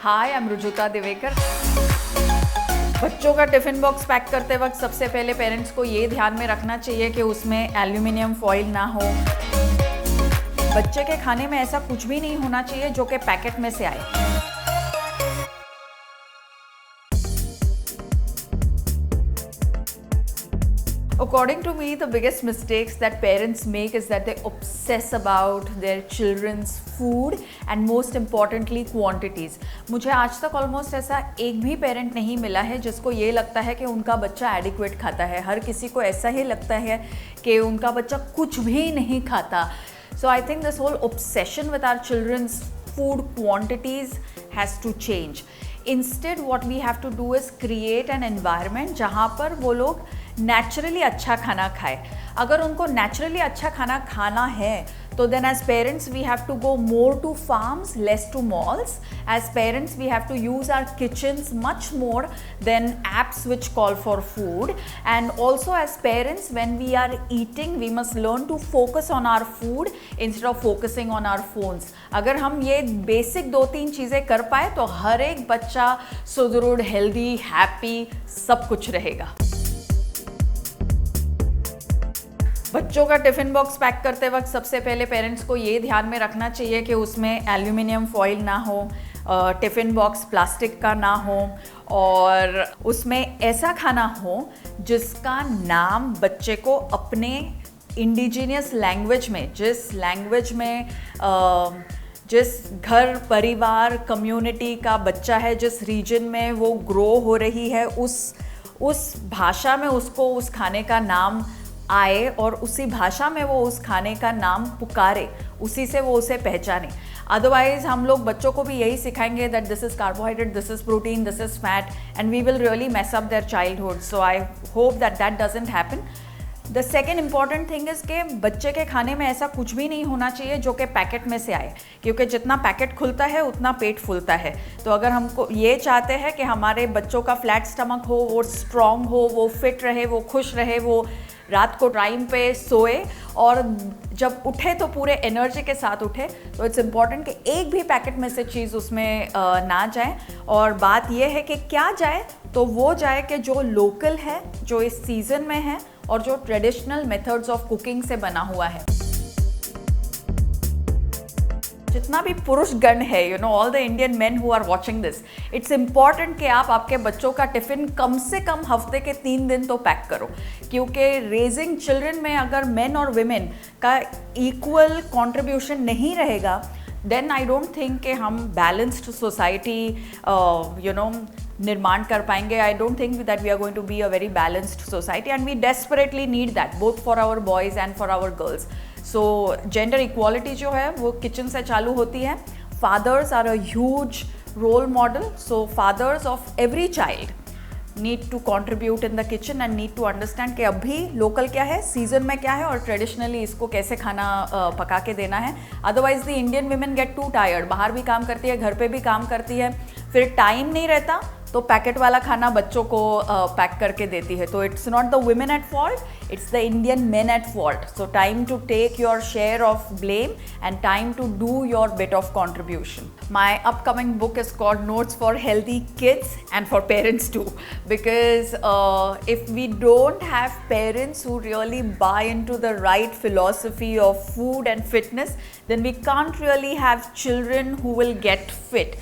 Hi, I am Rujuta Diwekar. बच्चों का tiffin box pack करते वक्त सबसे पहले पेरेंट्स को ये ध्यान में रखना चाहिए कि उसमें एल्यूमिनियम फॉइल ना हो। बच्चे के खाने में ऐसा कुछ भी नहीं होना चाहिए जो कि पैकेट में से आए। According to me, the biggest mistakes that parents make is that they obsess about their children's food and most importantly quantities. मुझे आज तक ऑलमोस्ट ऐसा एक भी पेरेंट नहीं मिला है जिसको ये लगता है कि उनका बच्चा एडिक्वेट खाता है। हर किसी को ऐसा ही लगता है कि उनका बच्चा कुछ भी नहीं खाता। So I think this whole obsession with our children's food quantities has to change. Instead, what we have to do is create an environment जहाँ पर वो लोग नेचुरली अच्छा खाना खाए। अगर उनको नेचुरली अच्छा खाना खाना है तो then as parents we have to go more to farms, less to malls. As parents we have to use our kitchens much more than apps which call for food. And also as parents when we are eating we must learn to focus on our food instead of focusing on our phones. अगर हम ये basic 2-3 चीज़ें कर पाए तो हर एक बच्चा सुदृढ़, हेल्दी, हैप्पी सब कुछ रहेगा। बच्चों का टिफ़िन बॉक्स पैक करते वक्त सबसे पहले पेरेंट्स को ये ध्यान में रखना चाहिए कि उसमें एल्यूमिनियम फॉइल ना हो, टिफ़िन बॉक्स प्लास्टिक का ना हो और उसमें ऐसा खाना हो जिसका नाम बच्चे को अपने इंडिजिनियस लैंग्वेज में, जिस लैंग्वेज में जिस घर परिवार कम्युनिटी का बच्चा है, जिस रीजन में वो ग्रो हो रही है, उस भाषा में उसको उस खाने का नाम आए और उसी भाषा में वो उस खाने का नाम पुकारे, उसी से वो उसे पहचाने। अदरवाइज हम लोग बच्चों को भी यही सिखाएंगे that this is carbohydrate, this is protein, this is fat and we will really mess up their childhood. So I hope that doesn't happen. The second important thing is कि बच्चे के खाने में ऐसा कुछ भी नहीं होना चाहिए जो कि पैकेट में से आए, क्योंकि जितना पैकेट खुलता है उतना पेट फूलता है। तो अगर हमको ये चाहते हैं कि हमारे बच्चों का फ्लैट स्टमक हो, वो स्ट्रॉन्ग हो, वो फिट रहे, वो खुश रहे, वो रात को टाइम पे सोए और जब उठे तो पूरे एनर्जी के साथ उठे, तो इट्स इम्पॉर्टेंट कि एक भी पैकेट में से चीज़ उसमें ना जाए। और बात यह है कि क्या जाए, तो वो जाए कि जो लोकल है, जो इस सीज़न में है और जो ट्रेडिशनल मेथड्स ऑफ कुकिंग से बना हुआ है। जितना भी पुरुष गण है, all the Indian men who are watching this, it's important कि आप आपके बच्चों का टिफ़िन कम से कम हफ्ते के 3 दिन तो पैक करो, क्योंकि रेजिंग चिल्ड्रन में अगर मेन और विमेन का इक्वल कंट्रीब्यूशन नहीं रहेगा देन आई डोंट थिंक कि हम बैलेंस्ड सोसाइटी निर्माण कर पाएंगे। I don't think that we are going to be a very balanced society and we desperately need that both for our boys and for our girls. So gender equality जो है वो kitchen से चालू होती है। Fathers are a huge role model, so fathers of every child need to contribute in the kitchen and need to understand कि अभी local क्या है, सीजन में क्या है और ट्रेडिशनली इसको कैसे खाना पका के देना है। Otherwise the Indian women gate to tired, बाहर भी काम करती है, घर पे भी काम करती है, फिर टाइम नहीं रहता तो पैकेट वाला खाना बच्चों को पैक करके देती है। तो it's not the women at fault, it's the Indian men at fault. So time to take your share of blame and time to do your bit of contribution. My upcoming book is called Notes for Healthy Kids and for Parents too, because if we don't have parents who really buy into the right philosophy of food and fitness, then we can't really have children who will get fit.